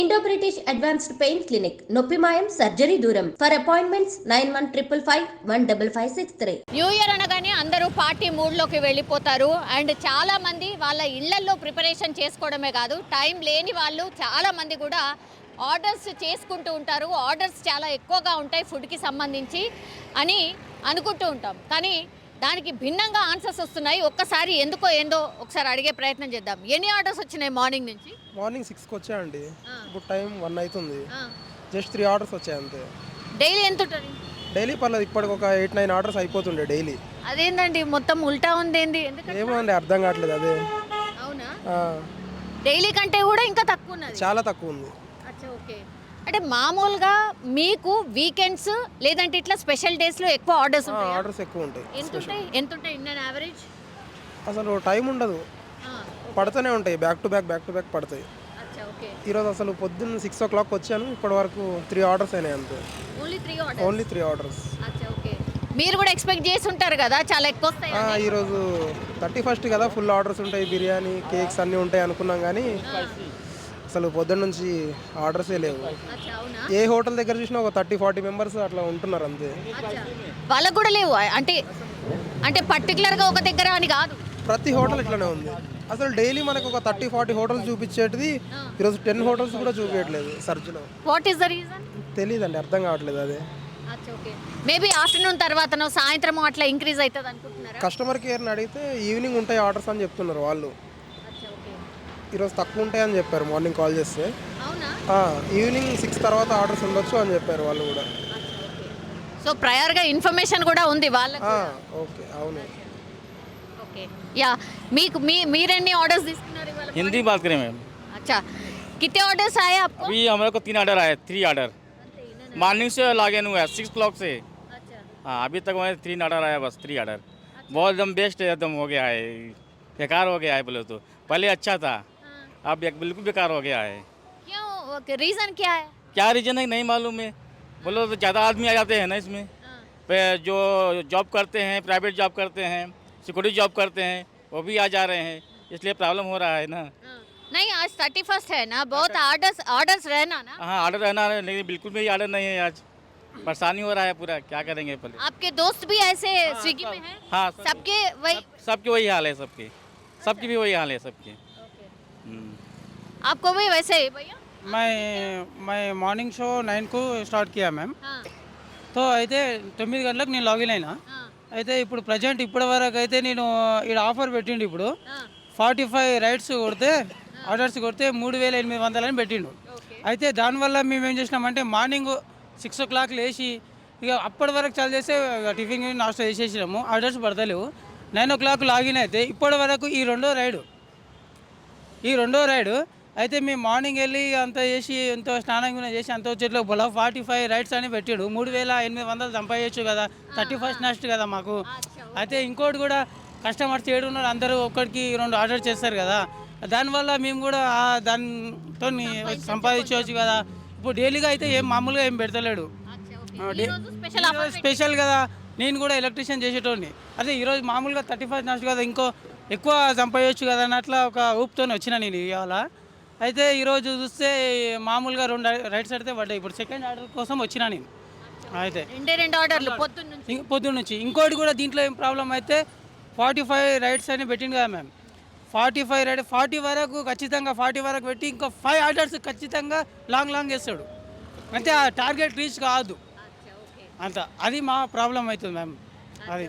Indo British advanced pain clinic నొప్పి మాయం surgery దూరం ఫర్ అపాయింట్మెంట్స్ 9155515563. న్యూ ఇయర్ అనగానే అందరూ పార్టీ మూడ్లోకి వెళ్ళిపోతారు. అండ్ చాలా మంది వాళ్ళ ఇళ్లల్లో ప్రిపరేషన్ చేసుకోవడమే కాదు, టైం లేని వాళ్ళు చాలా మంది కూడా ఆర్డర్స్ చేసుకుంటూ ఉంటారు. ఆర్డర్స్ చాలా ఎక్కువగా ఉంటాయి ఫుడ్కి సంబంధించి అని అనుకుంటూ ఉంటాం, కానీ దానికి భిన్నంగా ఆన్సర్స్ వస్తున్నాయి. ఒక్కసారి ఎందుకో ఏందో ఒకసారి అడిగే ప్రయత్నం చేద్దాం. ఎన్ని ఆర్డర్స్ వచ్చినాయి మార్నింగ్ నుంచి? మార్నింగ్ 6కి వచ్చాయండి. ఇప్పుడు టైం 1 అవుతుంది. జస్ట్ 3 ఆర్డర్స్ వచ్చాయి అంతే. డైలీ ఎంత ఉంటుంది? డైలీ పర్లేదు, ఇప్పటికి ఒక 8-9 ఆర్డర్స్ అయిపోతుండే డైలీ. అదేందండి మొత్తం ఉల్టా ఉంది ఏంది? ఏమో అండి, అర్థం కావట్లేదు. అదే అవునా? డైలీ కంటే కూడా ఇంకా తక్కువ ఉన్నది, చాలా తక్కువ ఉంది. అచ్చా, ఓకే. అంటే మామూలుగా మీకు వీకెండ్స్ లేదంటే ఇట్లా స్పెషల్ డేస్లో ఎక్కువ ఆర్డర్స్ ఉంటాయి? ఆర్డర్స్ ఎక్కువ ఉంటాయి. ఎంత ఉంటాయి ఇన్ యావరేజ్? అసలు టైం ఉండదు, పడుతూనే ఉంటాయి. బ్యాక్ టు బ్యాక్ పడతాయి. ఈరోజు అసలు పొద్దున్న 6 o'clock వచ్చాను, ఇప్పటి వరకు 3 ఆర్డర్స్ అయినాయి అంతే. Only 3 orders. మీరు కూడా ఎక్స్పెక్ట్ చేసి ఉంటారు కదా చాలా ఎక్కువ వస్తాయి? ఈరోజు 31st కదా, ఫుల్ ఆర్డర్స్ ఉంటాయి, బిర్యానీ కేక్స్ అన్నీ ఉంటాయి అనుకున్నాం, కానీ అసలు పొద్దున్న నుంచి ఆర్డర్సే లేవు. ఏ హోటల్ దగ్గర చూసినా ఒక 30-40 మెంబర్స్ అట్లా ఉంటున్నారు అంతే. వాళ్ళకు కూడా లేవు అంటే పర్టికులర్గా ఒక దగ్గర అని కాదు, ప్రతి హోటల్ ఇట్లానే ఉంది. అసలు డైలీ మనకు ఒక 30-40 హోటల్స్ చూపించేటిది ఈరోజు 10 హోటల్స్ కూడా చూపించట్లేదు సర్చ్లో. What is the reason? తెలియదండి, అర్థం కావట్లేదు. అదే మేబీ ఆఫ్టర్నూన్ తర్వాతనో సాయంత్రం అట్లా ఇంక్రీజ్ అవుతుంది అనుకుంటున్నారా? కస్టమర్ కేర్ని అడిగితే ఈవినింగ్ ఉంటాయి ఆర్డర్స్ అని చెప్తున్నారు వాళ్ళు. ఈరోజు తక్కువ ఉంటాయని చెప్పారు మార్నింగ్ కాల్ చేస్తే. ఈవినింగ్ 6 తర్వాత ఆర్డర్స్ ఉండొచ్చు అని చెప్పారు వాళ్ళు కూడా. సో ప్రయర్గా ఇన్ఫర్మేషన్ కూడా ఉంది వాళ్ళకి. ఓకే, అవును. Okay, yeah. మీరెన్ని ఆర్డర్స్ తీసుకున్నారు ఇవాళ? हिंदी बात करें मैम? अच्छा, कितने ऑर्डर्स आए आपको? अभी हमारे को 3 ऑर्डर आए, 3 ऑर्डर मॉर्निंग से लॉगिन हुआ है 6 o'clock से. हाँ, अभी तक हमारे 3 ऑर्डर आया, बस 3 ऑर्डर. बहुत एकदम बेस्ट एकदम हो गया है, बेकार हो गया है बोले तो. पहले अच्छा था, अब बिल्कुल बेकार हो गया है. क्यों, रीज़न क्या है? क्या रीज़न है नहीं मालूम है. बोलो तो ज़्यादा आदमी आ जाते हैं ना इसमें. जो जॉब करते हैं, प्राइवेट जॉब करते हैं, सिक्योरिटी जॉब करते हैं, वो भी आ जा रहे हैं, इसलिए प्रॉब्लम हो रहा है ना. नहीं, आज 31st है ना, बहुत ऑर्डर्स रहना ना. हाँ, ऑर्डर रहना है, लेकिन बिल्कुल भी ऑर्डर नहीं है आज. परेशानी हो रहा है पूरा, क्या करेंगे पहले. आपके दोस्त भी ऐसे स्विगी में हैं? हाँ, सबके वही? सबके वही हाल है, सबकी भी वही हाल है सबके. आपको भी वैसे ही भैया? मैं మార్నింగ్ షో 9కు స్టార్ట్ किया మ్యామ్. సో అయితే 9 గంటలకు నేను లాగిన్ అయినా. అయితే ఇప్పుడు ప్రజెంట్ ఇప్పటి వరకు అయితే నేను ఇక్కడ ఆఫర్ పెట్టిండు. ఇప్పుడు 45 రైడ్స్ కొడితే ఆర్డర్స్ కొడితే 3800 అని పెట్టిండు. అయితే దానివల్ల మేము ఏం చేసినామంటే మార్నింగ్ 6 o'clock లేచి ఇక అప్పటి వరకు చాలు చేస్తే టిఫిన్ నాస్టా చేసేసినాము, ఆర్డర్స్ పడతలేవు. 9 o'clock లాగిన్ అయితే ఇప్పటి వరకు ఈ రెండో రైడు అయితే మేము మార్నింగ్ వెళ్ళి అంత చేసి ఎంతో స్నానం చేసి అంత వచ్చేట్లో బొల 45 రైడ్స్ అని పెట్టాడు. 3800 సంపాదించచ్చు కదా, 31st నెక్స్ట్ కదా మాకు. అయితే ఇంకోటి కూడా కస్టమర్స్ ఉన్నారు, అందరూ ఒక్కడికి 2 ఆర్డర్ చేస్తారు కదా, దానివల్ల మేము కూడా దానితో సంపాదించవచ్చు కదా. ఇప్పుడు డైలీగా అయితే మామూలుగా ఏం పెడతలేడు, స్పెషల్ కదా. నేను కూడా ఎలక్ట్రీషియన్ చేసేటోడిని, అదే ఈరోజు మామూలుగా 31st నెక్స్ట్ కదా, ఇంకో ఎక్కువ సంపాదించవచ్చు కదా అన్నట్లా ఒక ఊపుతో వచ్చిన నేను ఇవాళ. అయితే ఈరోజు చూస్తే మామూలుగా 2 రైడ్స్ అడితే పడ్డాయి. ఇప్పుడు సెకండ్ ఆర్డర్ కోసం వచ్చినా నేను. అయితే 2 ఆర్డర్లు పొద్దున్న నుంచి. ఇంకోటి కూడా దీంట్లో ఏం ప్రాబ్లం అయితే 45 రైడ్స్ అని పెట్టింది కదా మ్యామ్. 45 రైడ్ 40 వరకు ఖచ్చితంగా 40 వరకు పెట్టి ఇంకో 5 ఆర్డర్స్ ఖచ్చితంగా లాంగ్ వేస్తాడు. అంటే ఆ టార్గెట్ రీచ్ కాదు అంత, అది మా ప్రాబ్లం అవుతుంది మ్యామ్. అది